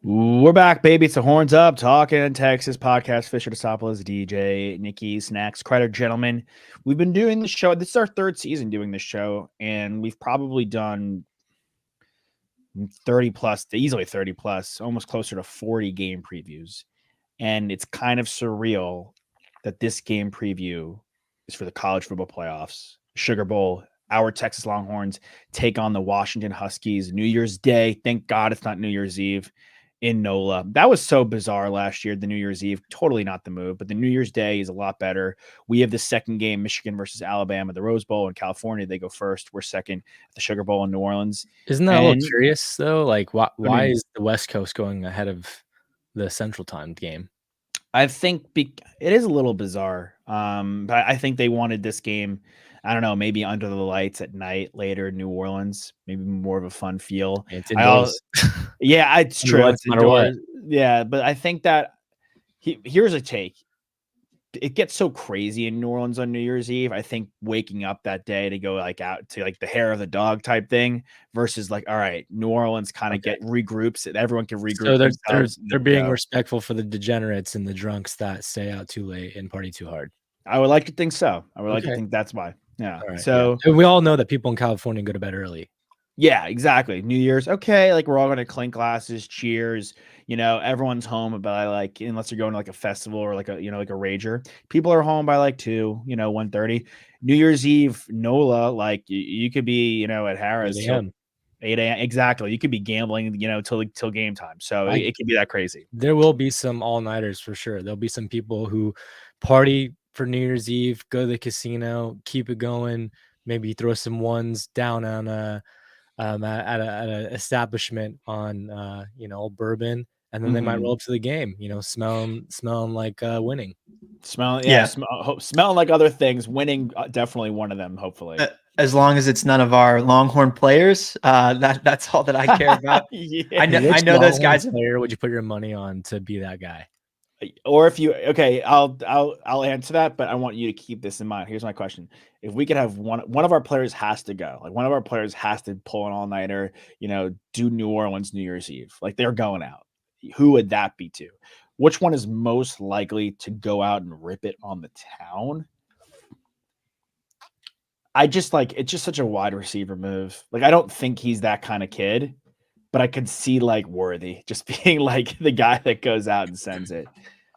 We're back, baby. It's the Horns Up, Talking Texas podcast. Fisher DeSopoulos, DJ, Nikki, Snacks, Credit, gentlemen. We've been doing the show. This is our third season doing this show, and we've probably done 30 plus, easily 30 plus, almost closer to 40 game previews. And it's kind of surreal that this game preview is for the college football playoffs, Sugar Bowl. Our Texas Longhorns take on the Washington Huskies New Year's Day. Thank God it's not New Year's Eve in NOLA. That was so bizarre last year, the New Year's Eve. Totally not the move, but the New Year's Day is a lot better. We have the second game, Michigan versus Alabama, the Rose Bowl in California. They go first. We're second at the Sugar Bowl in New Orleans. Isn't that a little curious, though? Like, why is the West Coast going ahead of the Central Time game? I think it is a little bizarre. But I think they wanted this game, I don't know, maybe under the lights at night later in New Orleans, maybe more of a fun feel. It's indoors. Yeah, it's true. It's indoors. Yeah, but I think that here's a take. It gets so crazy in New Orleans on New Year's Eve. I think waking up that day to go like out to like the hair of the dog type thing versus like, all right, New Orleans kind of get regroups. Everyone can regroup. So they're being respectful for the degenerates and the drunks that stay out too late and party too hard. I would like to think so. I would like to think that's why. Yeah. Right, so yeah. We all know that people in California go to bed early. Yeah, exactly. New Year's, okay, like we're all gonna clink glasses, cheers. Everyone's home by like, unless you're going to like a festival or like a like a rager. People are home by like 2, 1:30. New Year's Eve, NOLA, like you could be, at Harris 8 a.m. 8 a.m. Exactly. You could be gambling, till game time. So it could be that crazy. There will be some all-nighters for sure. There'll be some people who party for New Year's Eve, go to the casino, keep it going, maybe throw some ones down on at an establishment on old bourbon, and then they might roll up to the game, smelling like winning. Smelling like other things. Winning, definitely one of them. Hopefully, as long as it's none of our Longhorn players, that's all that I care about. Yeah. I know those guys. Player would you put your money on to be that guy? Or if you I'll answer that, but I want you to keep this in mind. Here's my question: if we could have one of our players has to go, like one of our players has to pull an all-nighter, do New Orleans New Year's Eve, like they're going out. Who would that be to? Which one is most likely to go out and rip it on the town? It's just such a wide receiver move. Like I don't think he's that kind of kid, but I could see like Worthy just being like the guy that goes out and sends it.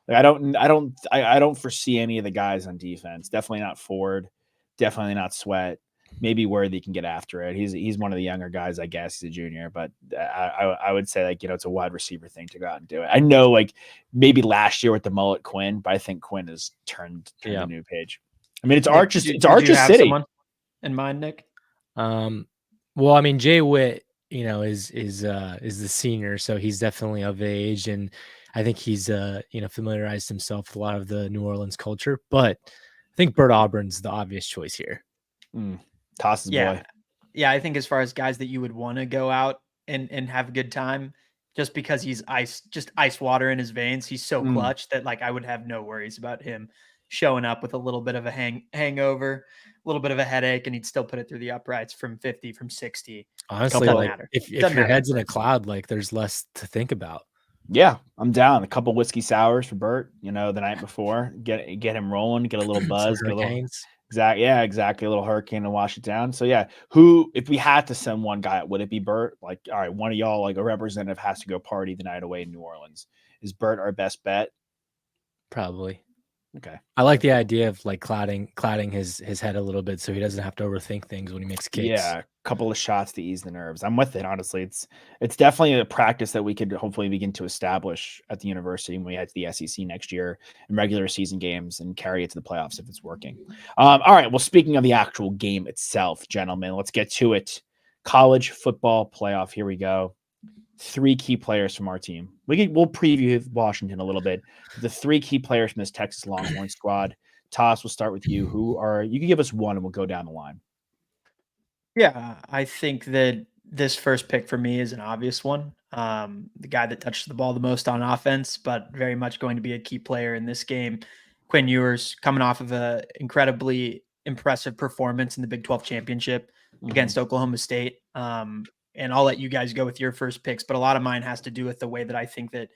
Like I don't foresee any of the guys on defense. Definitely not Ford. Definitely not Sweat. Maybe Worthy can get after it. He's one of the younger guys, I guess. He's a junior, but I would say like it's a wide receiver thing to go out and do it. I know like maybe last year with the mullet Quinn, but I think Quinn has turned a new page. I mean, it's Arches City. In mind, Nick? Well, I mean, Jay Witt, is the senior, so he's definitely of age, and I think he's familiarized himself with a lot of the New Orleans culture. But I think Bert Auburn's the obvious choice here. Toss's boy. Yeah, I think as far as guys that you would want to go out and have a good time, just because he's ice water in his veins, he's so clutch that like I would have no worries about him showing up with a little bit of a hangover, a little bit of a headache, and he'd still put it through the uprights from 50, from 60. Honestly, if your head's in a cloud, like there's less to think about. Yeah, I'm down. A couple whiskey sours for Bert, the night before. Get him rolling, get a little buzz, get a little exactly. A little hurricane to wash it down. So yeah, if we had to send one guy, would it be Bert? Like, all right, one of y'all, like a representative, has to go party the night away in New Orleans. Is Bert our best bet? Probably. Okay. I like the idea of like clouding his head a little bit so he doesn't have to overthink things when he makes kicks. Yeah, a couple of shots to ease the nerves. I'm with it, honestly. It's definitely a practice that we could hopefully begin to establish at the university when we head to the SEC next year in regular season games and carry it to the playoffs if it's working. All right, well, speaking of the actual game itself, gentlemen, let's get to it. College football playoff, here we go. 3 key players from our team. We'll preview Washington a little bit. The 3 key players from this Texas Longhorn squad. Toss, we'll start with you. You can give us one and we'll go down the line. Yeah, I think that this first pick for me is an obvious one. The guy that touched the ball the most on offense, but very much going to be a key player in this game. Quinn Ewers, coming off of an incredibly impressive performance in the Big 12 championship against Oklahoma State. and I'll let you guys go with your first picks, but a lot of mine has to do with the way that I think that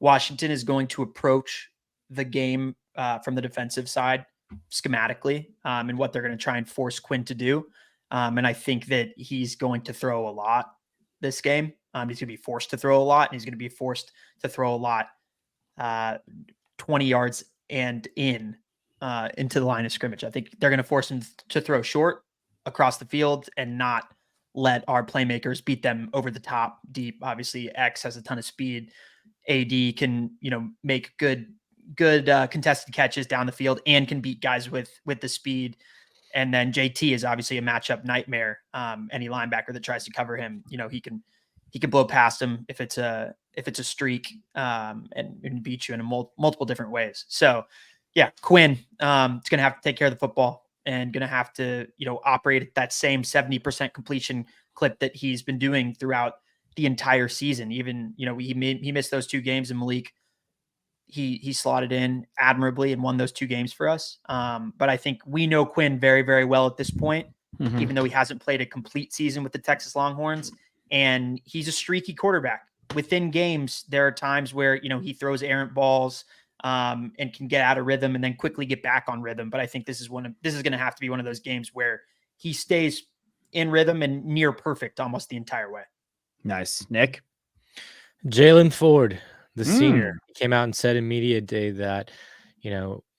Washington is going to approach the game from the defensive side schematically, and what they're going to try and force Quinn to do. And I think that he's going to throw a lot this game. He's going to be forced to throw a lot, and he's going to be forced to throw a lot 20 yards and into the line of scrimmage. I think they're going to force him to throw short across the field and not let our playmakers beat them over the top deep. Obviously, X has a ton of speed. AD can, make good contested catches down the field and can beat guys with the speed. And then JT is obviously a matchup nightmare. Any linebacker that tries to cover him, he can blow past him if it's a streak, and beat you in multiple different ways. So yeah, Quinn, is going to have to take care of the football and going to have to, operate at that same 70% completion clip that he's been doing throughout the entire season. Even, he missed those 2 games, and Malik, he slotted in admirably and won those 2 games for us. But I think we know Quinn very, very well at this point, even though he hasn't played a complete season with the Texas Longhorns, and he's a streaky quarterback. Within games, there are times where, he throws errant balls, and can get out of rhythm and then quickly get back on rhythm. But I think this is going to have to be one of those games where he stays in rhythm and near perfect almost the entire way. Nice. Nick? Jalen Ford, the senior, came out and said in media day that,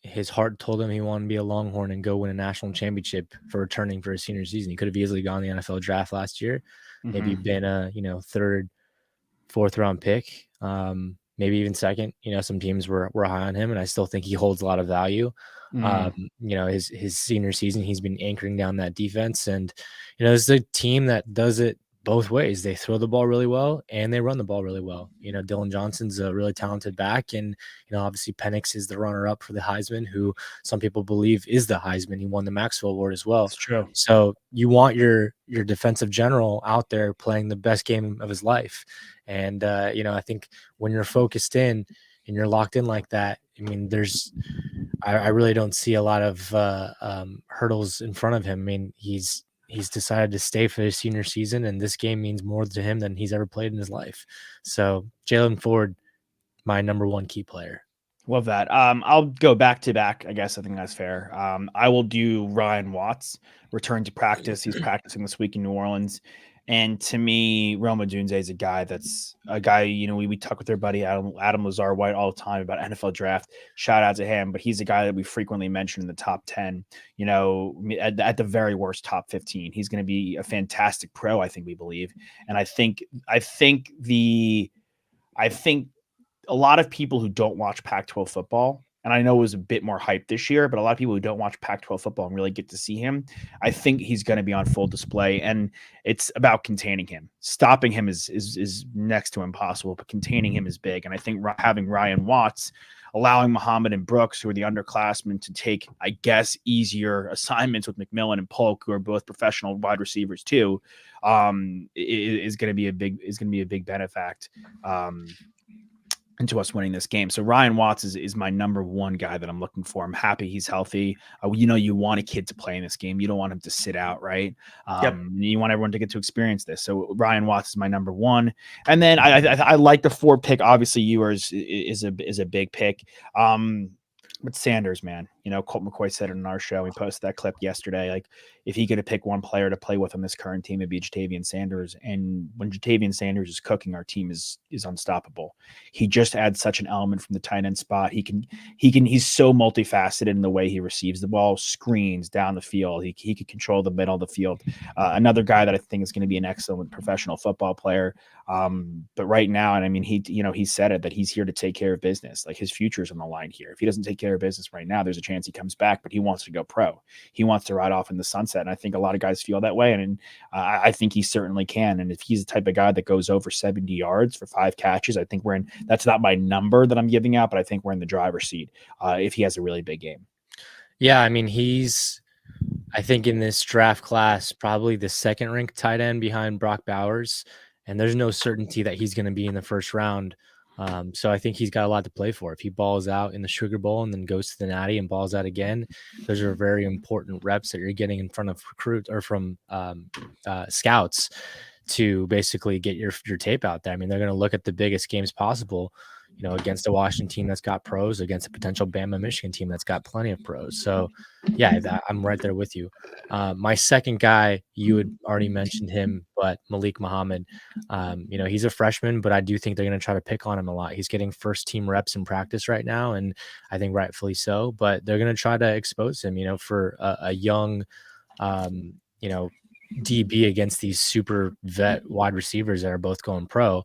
his heart told him he wanted to be a Longhorn and go win a national championship for returning for his senior season. He could have easily gone the NFL draft last year, maybe been a, 3rd, 4th round pick, maybe even 2nd. Some teams were high on him, and I still think he holds a lot of value. His senior season, he's been anchoring down that defense, and it's a team that does it both ways. They throw the ball really well and they run the ball really well. Dylan Johnson's a really talented back, and obviously Penix is the runner-up for the Heisman, who some people believe is the Heisman. He won the Maxwell Award as well. That's true. So you want your defensive general out there playing the best game of his life. And I think when you're focused in and you're locked in like that, I really don't see a lot of hurdles in front of him. He's decided to stay for his senior season, and this game means more to him than he's ever played in his life. So Jalen Ford, my number 1 key player. Love that. I'll go back to back. I guess I think that's fair. I will do Ryan Watts, return to practice. He's practicing this week in New Orleans. And to me, Rome Odunze is a guy we talk with our buddy Adam Lazar White all the time about NFL draft. Shout out to him, but he's a guy that we frequently mention in the top 10, at the very worst top 15. He's going to be a fantastic pro, I think we believe. And I think a lot of people who don't watch Pac-12 football, and I know it was a bit more hype this year, but a lot of people who don't watch Pac-12 football and really get to see him, I think he's going to be on full display, and it's about containing him. Stopping him is next to impossible, but containing him is big. And I think having Ryan Watts, allowing Muhammad and Brooks, who are the underclassmen, to take, I guess, easier assignments with McMillan and Polk, who are both professional wide receivers too, is going to be a big benefact into us winning this game. So Ryan Watts is my number 1 guy that I'm looking for. I'm happy he's healthy. You want a kid to play in this game. You don't want him to sit out, right? You want everyone to get to experience this. So Ryan Watts is my number 1. And then I like the 4 pick. Obviously, yours is a big pick. But Sanders, man, Colt McCoy said it on our show. We posted that clip yesterday. Like, if he could have picked one player to play with on this current team, it'd be Jatavian Sanders. And when Jatavian Sanders is cooking, our team is unstoppable. He just adds such an element from the tight end spot. He's so multifaceted in the way he receives the ball, screens down the field. He could control the middle of the field. Another guy that I think is going to be an excellent professional football player. But right now, and he said it, that he's here to take care of business. Like, his future is on the line here. If he doesn't take care of business right now, there's a chance he comes back, but he wants to go pro. He wants to ride off in the sunset. And I think a lot of guys feel that way. And I think he certainly can. And if he's the type of guy that goes over 70 yards for 5 catches, I think that's not my number that I'm giving out, but I think we're in the driver's seat if he has a really big game. Yeah. He's, I think in this draft class, probably the 2nd ranked tight end behind Brock Bowers. And there's no certainty that he's going to be in the 1st round. So I think he's got a lot to play for. If he balls out in the Sugar Bowl and then goes to the Natty and balls out again, those are very important reps that you're getting in front of recruits or from scouts. to basically get your tape out there. I mean, they're going to look at the biggest games possible, against a Washington team that's got pros, against a potential Bama Michigan team that's got plenty of pros. So yeah, I'm right there with you. My second guy, you had already mentioned him, but Malik Muhammad, he's a freshman, but I do think they're going to try to pick on him a lot. He's getting first team reps in practice right now, and I think rightfully so, but they're going to try to expose him, for a young, DB against these super vet wide receivers that are both going pro.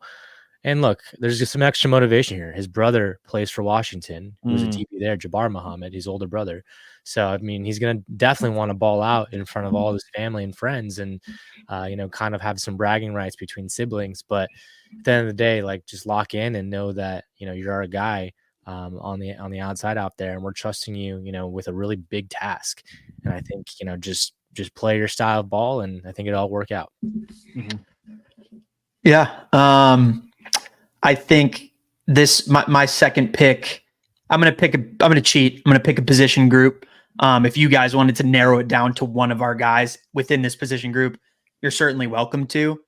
And look, there's just some extra motivation here. His brother plays for Washington, who's a DB there, Jabbar Muhammad, his older brother. So, I mean, he's going to definitely want to ball out in front of all his family and friends and, kind of have some bragging rights between siblings. But at the end of the day, like, just lock in and know that, you're our guy on the outside out there. And we're trusting you, with a really big task. And I think, just play your style of ball, and I think it'll all work out. Mm-hmm. Yeah. I think my second pick, I'm going to cheat. I'm going to pick a position group. If you guys wanted to narrow it down to one of our guys within this position group, you're certainly welcome to,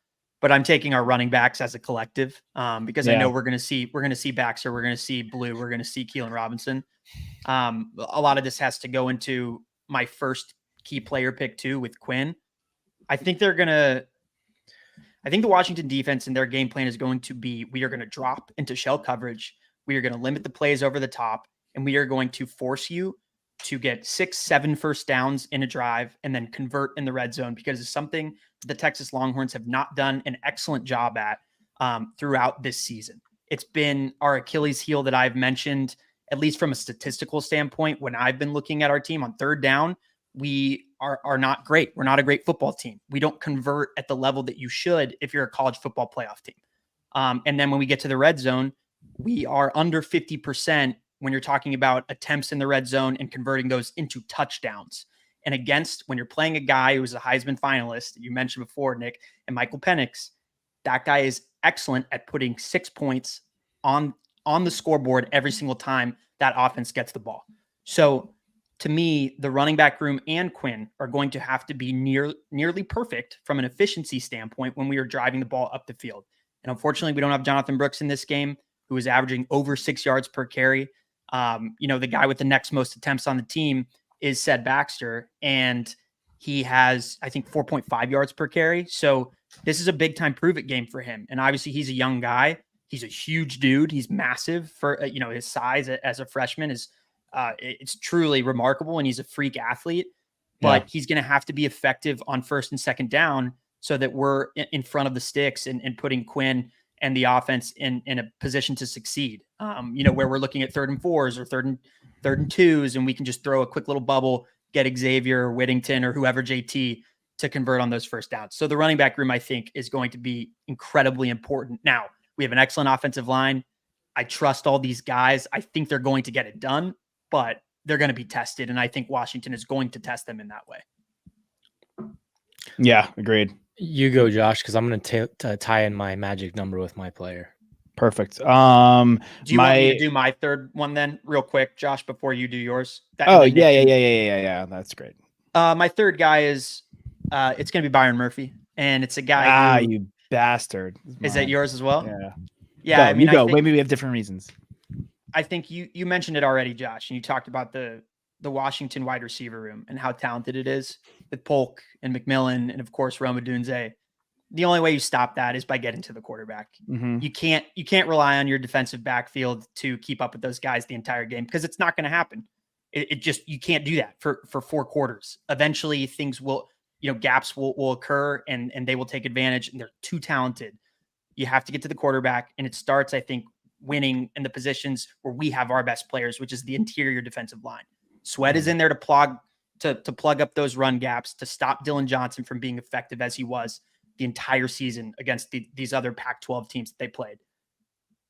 but I'm taking our running backs as a collective, because I know we're going to see Baxter. We're going to see Blue. We're going to see Keelan Robinson. A lot of this has to go into my first key player pick too with Quinn. I think the Washington defense and their game plan is going to be, we are going to drop into shell coverage. We are going to limit the plays over the top, and we are going to force you to get 6-7 first downs in a drive and then convert in the red zone, because it's something the Texas Longhorns have not done an excellent job at throughout this season. It's been our Achilles heel that I've mentioned, at least from a statistical standpoint. When I've been looking at our team on third down, we are not great. We're not a great football team. We don't convert at the level that you should if you're a college football playoff team. And then when we get to the red zone, we are under 50% when you're talking about attempts in the red zone and converting those into touchdowns. And when you're playing a guy who's a Heisman finalist that you mentioned before, Nick, and Michael Penix, that guy is excellent at putting 6 points on the scoreboard every single time that offense gets the ball. So to me, the running back room and Quinn are going to have to be nearly perfect from an efficiency standpoint when we are driving the ball up the field. And unfortunately, we don't have Jonathan Brooks in this game, who is averaging over 6 yards per carry. The guy with the next most attempts on the team is Ced Baxter, and he has, I think, 4.5 yards per carry. So this is a big time prove it game for him. And obviously he's a young guy. He's a huge dude. He's massive for, his size as a freshman is, it's truly remarkable, and he's a freak athlete, but he's going to have to be effective on first and second down so that we're in front of the sticks and putting Quinn and the offense in a position to succeed. Where we're looking at 3rd and 4s or third and 2s, and we can just throw a quick little bubble, get Xavier or Whittington or whoever JT to convert on those first downs. So the running back room, I think, is going to be incredibly important. Now, we have an excellent offensive line. I trust all these guys. I think they're going to get it done, but they're going to be tested. And I think Washington is going to test them in that way. Yeah, agreed. You go, Josh, because I'm going to tie in my magic number with my player. Perfect. Do you want me to do my third one then real quick, Josh, before you do yours? Yeah. That's great. My third guy is, it's going to be Byron Murphy. And it's a guy you bastard. Is that yours as well? Yeah. Yeah. Maybe we have different reasons. I think you mentioned it already, Josh, and you talked about the Washington wide receiver room and how talented it is with Polk and McMillan and of course Roma Dunze. The only way you stop that is by getting to the quarterback. Mm-hmm. You can't rely on your defensive backfield to keep up with those guys the entire game, because it's not going to happen. You can't do that for 4 quarters. Eventually things will, gaps will occur and they will take advantage, and they're too talented. You have to get to the quarterback, and it starts, I think, winning in the positions where we have our best players, which is the interior defensive line. Sweat is in there to plug up those run gaps, to stop Dylan Johnson from being effective as he was the entire season against these other Pac-12 teams that they played.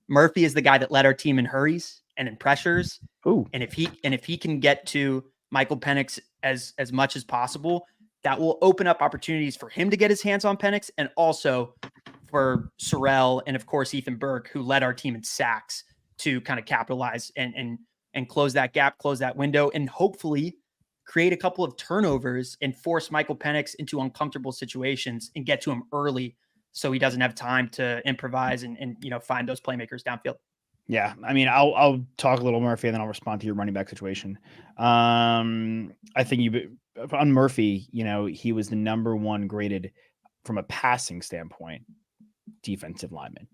Murphy is the guy that led our team in hurries and in pressures. Ooh. And if he can get to Michael Penix as much as possible, that will open up opportunities for him to get his hands on Penix, and also for Sorrell and of course Ethan Burke, who led our team in sacks, to kind of capitalize and close that gap, close that window, and hopefully create a couple of turnovers and force Michael Penix into uncomfortable situations and get to him early so he doesn't have time to improvise and find those playmakers downfield. Yeah, I mean, I'll talk a little Murphy and then I'll respond to your running back situation. I think on Murphy, he was the number one graded from a passing standpoint defensive lineman.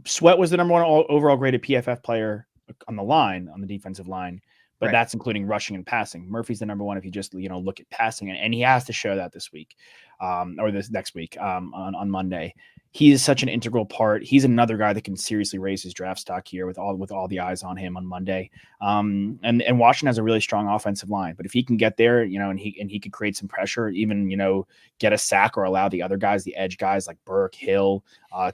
Sweat was the number one overall graded PFF player on the defensive line, but that's including rushing and passing. Murphy's the number one if you just look at passing, and he has to show that this week, or this next week on Monday. He is such an integral part. He's another guy that can seriously raise his draft stock here with all the eyes on him on Monday. And Washington has a really strong offensive line, but if he can get there, and he could create some pressure, even get a sack or allow the other guys, the edge guys like Burke, Hill,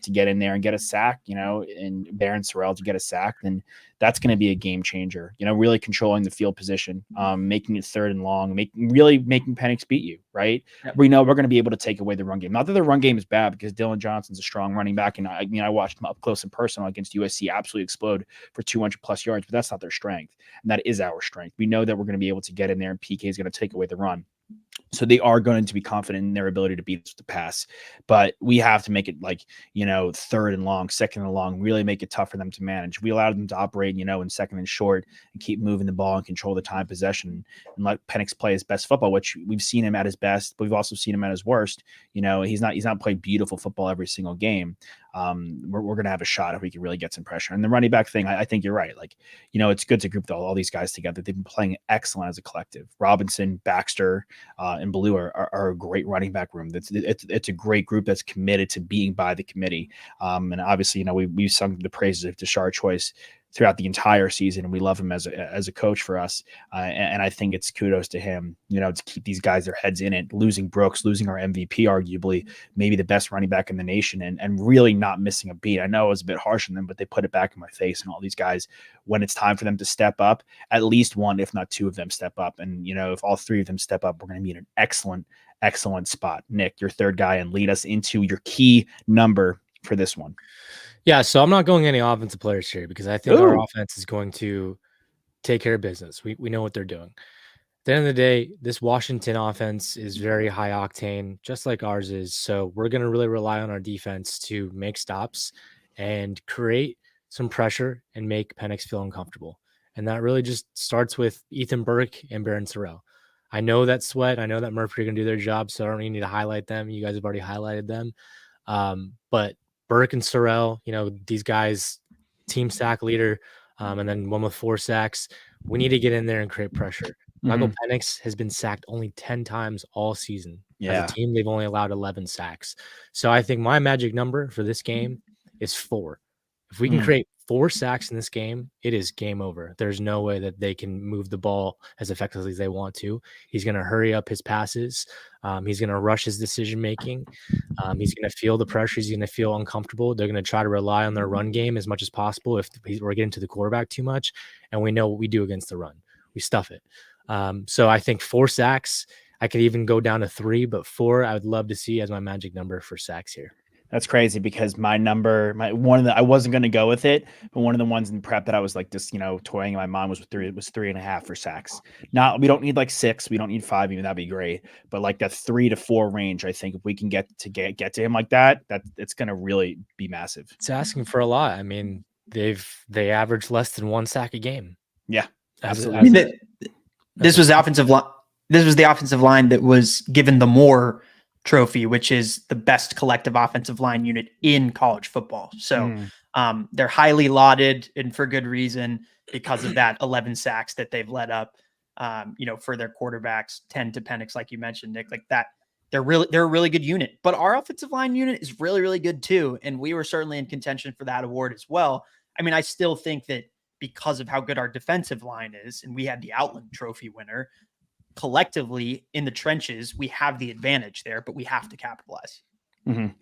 to get in there and get a sack, and Barron Sorrell to get a sack, then that's going to be a game changer. Really controlling the field position, making it third and long, making Penix beat you, right? Yep. We know we're going to be able to take away the run game. Not that the run game is bad, because Dylan Johnson's a strong running back, and I watched him up close and personal against USC absolutely explode for 200+ yards, but that's not their strength, and that is our strength. We know that we're going to be able to get in there, and PK is going to take away the run. So they are going to be confident in their ability to beat the pass, but we have to make it third and long, second and long, really make it tough for them to manage. We allowed them to operate, in second and short and keep moving the ball and control the time possession and let Penix play his best football, which we've seen him at his best, but we've also seen him at his worst. He's not played beautiful football every single game. We're going to have a shot if we can really get some pressure. And the running back thing, I think you're right. It's good to group all these guys together. They've been playing excellent as a collective. Robinson, Baxter, and Ballou are a great running back room. It's a great group that's committed to being by the committee. And obviously, we've sung the praises of Tashard Choice throughout the entire season, and we love him as a coach for us. And I think it's kudos to him, to keep these guys their heads in it. Losing Brooks, losing our MVP, arguably maybe the best running back in the nation, and really not missing a beat. I know it was a bit harsh on them, but they put it back in my face. And all these guys, when it's time for them to step up, at least one, if not two of them step up. And if all three of them step up, we're going to be in an excellent spot. Nick, your third guy, and lead us into your key number for this one. Yeah, so I'm not going any offensive players here, because I think our offense is going to take care of business. We know what they're doing. At the end of the day, this Washington offense is very high octane, just like ours is. So we're going to really rely on our defense to make stops and create some pressure and make Penix feel uncomfortable. And that really just starts with Ethan Burke and Barron Sorrell. I know that Sweat, I know that Murphy are going to do their job, so I don't even need to highlight them. You guys have already highlighted them. But Burke and Sorrell, these guys, team sack leader, and then one with 4 sacks. We need to get in there and create pressure. Michael Penix has been sacked only 10 times all season. Yeah. As a team, they've only allowed 11 sacks. So I think my magic number for this game is 4. If we can create 4 sacks in this game, it is game over. There's no way that they can move the ball as effectively as they want to. He's going to hurry up his passes. He's going to rush his decision-making. He's going to feel the pressure. He's going to feel uncomfortable. They're going to try to rely on their run game as much as possible if we're getting to the quarterback too much. And we know what we do against the run. We stuff it. So I think 4 sacks. I could even go down to 3, but 4 I would love to see as my magic number for sacks here. That's crazy, because my number, I wasn't going to go with it, but one of the ones in prep that I was toying in my mind was 3.5 for sacks. We don't need 6, we don't need 5, even that'd be great. But that 3 to 4 range, I think if we can get to him like that it's going to really be massive. It's asking for a lot. I mean, they average less than 1 sack a game. Yeah, absolutely. This was the offensive line that was given the Moore Trophy, which is the best collective offensive line unit in college football. So they're highly lauded, and for good reason, because of that 11 sacks that they've let up, for their quarterbacks, 10 to Penix, like you mentioned, Nick, like that. They're a really good unit, but our offensive line unit is really, really good too. And we were certainly in contention for that award as well. I mean, I still think that because of how good our defensive line is, and we had the Outland Trophy winner, collectively in the trenches, we have the advantage there, but we have to capitalize.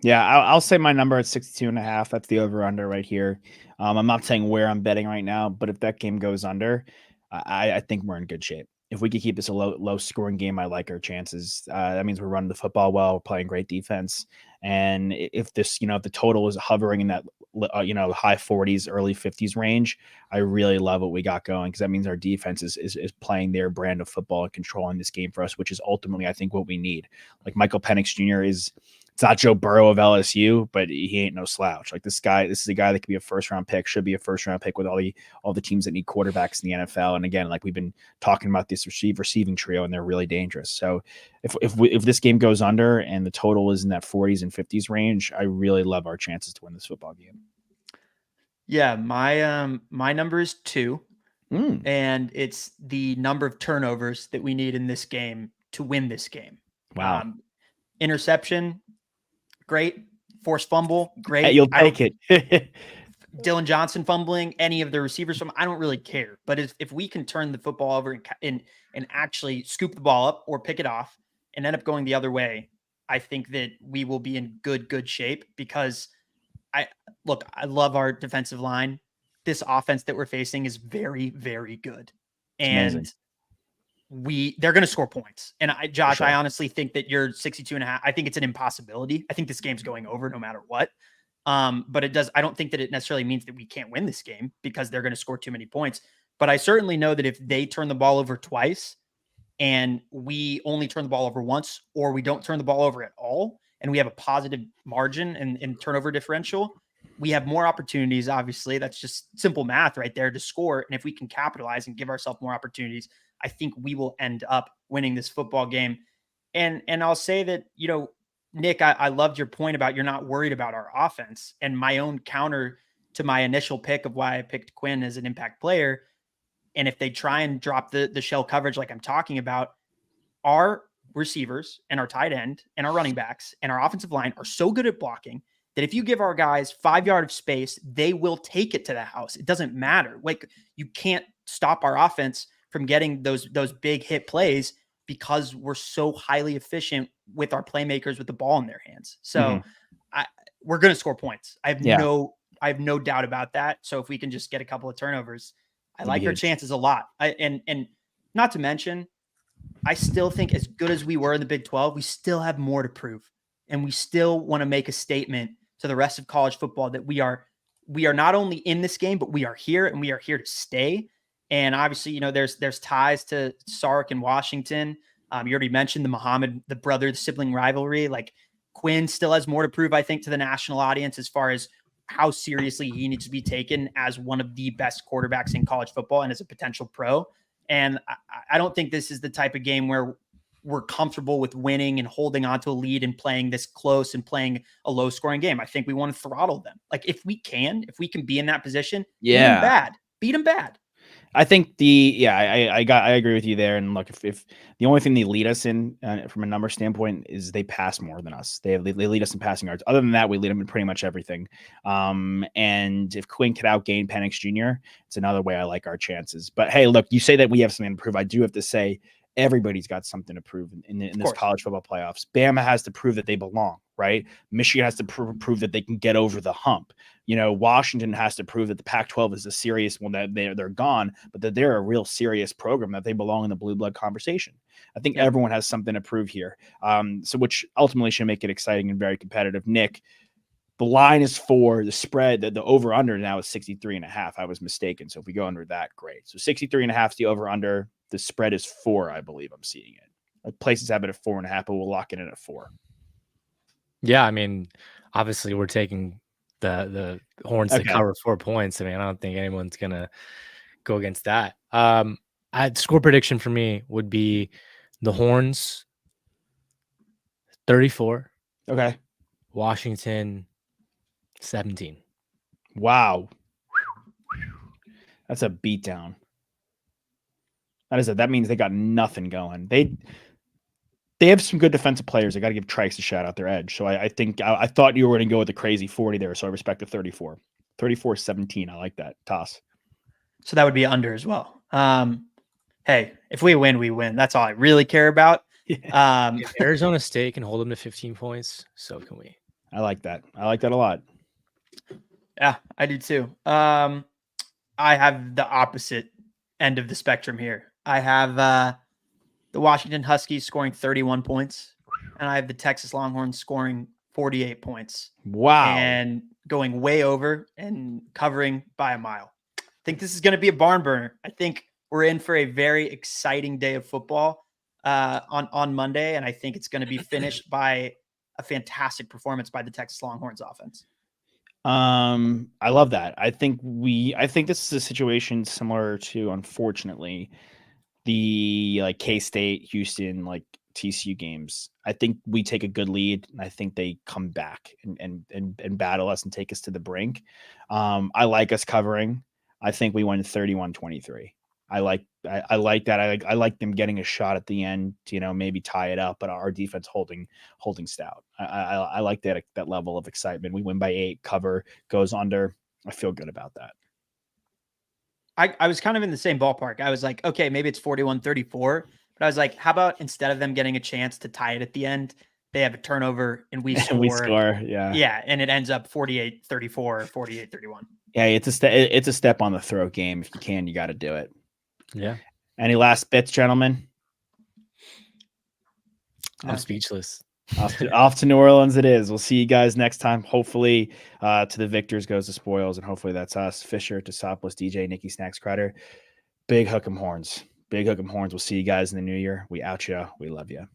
Yeah, I'll say my number at 62.5. That's the over under right here. I'm not saying where I'm betting right now, but if that game goes under, I think we're in good shape. If we could keep this a low scoring game, I like our chances. That means we're running the football well, we're playing great defense. And if this, if the total is hovering in that, high 40s, early 50s range, I really love what we got going, because that means our defense is playing their brand of football and controlling this game for us, which is ultimately, I think, what we need. Like Michael Penix Jr. is It's not Joe Burrow of LSU, but he ain't no slouch. Like this is a guy that could be a first-round pick, should be a first-round pick with all the teams that need quarterbacks in the NFL. And again, like we've been talking about this receiving trio, and they're really dangerous. So if this game goes under and the total is in that 40s and 50s range, I really love our chances to win this football game. Yeah, my number is 2. And it's the number of turnovers that we need in this game to win this game. Wow. Interception, great. Forced fumble, great. Hey, you'll take it. Dylan Johnson fumbling, any of the receivers I don't really care. But if we can turn the football over and actually scoop the ball up or pick it off and end up going the other way, I think that we will be in good shape, because I love our defensive line. This offense that we're facing is very, very good. And they're going to score points. And Josh, I honestly think that you're 62.5. I think it's an impossibility. I think this game's going over no matter what. But I don't think that it necessarily means that we can't win this game because they're going to score too many points. But I certainly know that if they turn the ball over twice and we only turn the ball over once, or we don't turn the ball over at all, and we have a positive margin and turnover differential, we have more opportunities. Obviously, that's just simple math right there to score. And if we can capitalize and give ourselves more opportunities, I think we will end up winning this football game. And I'll say that, Nick, I loved your point about you're not worried about our offense. And my own counter to my initial pick of why I picked Quinn as an impact player. And if they try and drop the shell coverage like I'm talking about, our receivers and our tight end and our running backs and our offensive line are so good at blocking that if you give our guys 5 yards of space, they will take it to the house. It doesn't matter. Like, you can't stop our offense from getting those big hit plays because we're so highly efficient with our playmakers with the ball in their hands. So we're going to score points. I have no doubt about that. So if we can just get a couple of turnovers, I like our chances a lot. And not to mention, I still think as good as we were in the Big 12, we still have more to prove. And we still want to make a statement to the rest of college football that we are not only in this game, but we are here, and we are here to stay. And obviously, there's ties to Sark and Washington. You already mentioned the sibling rivalry. Like, Quinn still has more to prove, I think, to the national audience as far as how seriously he needs to be taken as one of the best quarterbacks in college football and as a potential pro. And I don't think this is the type of game where we're comfortable with winning and holding on to a lead and playing this close and playing a low scoring game. I think we want to throttle them. Like, if we can be in that position, beat them bad. I think I agree with you there. And look, if the only thing they lead us in from a number standpoint is they pass more than us, they lead us in passing yards. Other than that, we lead them in pretty much everything. And if Quinn could outgain Penix Jr., it's another way I like our chances. But hey, look, you say that we have something to prove. I do have to say, everybody's got something to prove in this college football playoffs. Bama has to prove that they belong, right? Michigan has to prove that they can get over the hump. Washington has to prove that the Pac-12 is a serious one, that they're gone, but that they're a real serious program, that they belong in the blue blood conversation. I think everyone has something to prove here. So which ultimately should make it exciting and very competitive. Nick, the line is 4, the spread, the over under now is 63.5. I was mistaken. So if we go under that, great. So 63.5 is the over under. The spread is 4, I believe I'm seeing it. Like, places have it at 4.5, but we'll lock it in at 4. Yeah, I mean, obviously we're taking the Horns to cover 4 points. I mean, I don't think anyone's gonna go against that. Score prediction for me would be the Horns 34. Okay. Washington 17. Wow. That's a beatdown. That means they got nothing going. They have some good defensive players. I got to give Trice a shout out their edge. So I think I thought you were going to go with the crazy 40 there. So I respect the 34. 34-17. I like that. Toss. So that would be under as well. Hey, if we win, we win. That's all I really care about. If Arizona State can hold them to 15 points, so can we. I like that. I like that a lot. Yeah, I do too. I have the opposite end of the spectrum here. I have the Washington Huskies scoring 31 points, and I have the Texas Longhorns scoring 48 points. Wow. And going way over and covering by a mile. I think this is going to be a barn burner. I think we're in for a very exciting day of football on Monday, and I think it's going to be finished by a fantastic performance by the Texas Longhorns offense. I love that. I think this is a situation similar to, unfortunately, the like K-State, Houston, like TCU games. I think we take a good lead, and I think they come back and battle us and take us to the brink. I like us covering. I think we win 31-23. I like that. I like them getting a shot at the end to, maybe tie it up, but our defense holding stout. I like that level of excitement. We win by 8, cover goes under. I feel good about that. I was kind of in the same ballpark. I was like, okay, maybe it's 41-34, but I was like, how about instead of them getting a chance to tie it at the end, they have a turnover and we score. We score, yeah. Yeah, and it ends up 48-34, 48-31. Yeah, it's a step on the throat game. If you can, you got to do it. Yeah. Any last bits, gentlemen? I'm speechless. Off to New Orleans it is. We'll see you guys next time. Hopefully, to the victors goes the spoils, and hopefully that's us. Fisher, Tosopoulos, DJ, Nikki, Snacks, Crider. Big hook 'em horns. Big hook 'em horns. We'll see you guys in the new year. We out ya. We love you.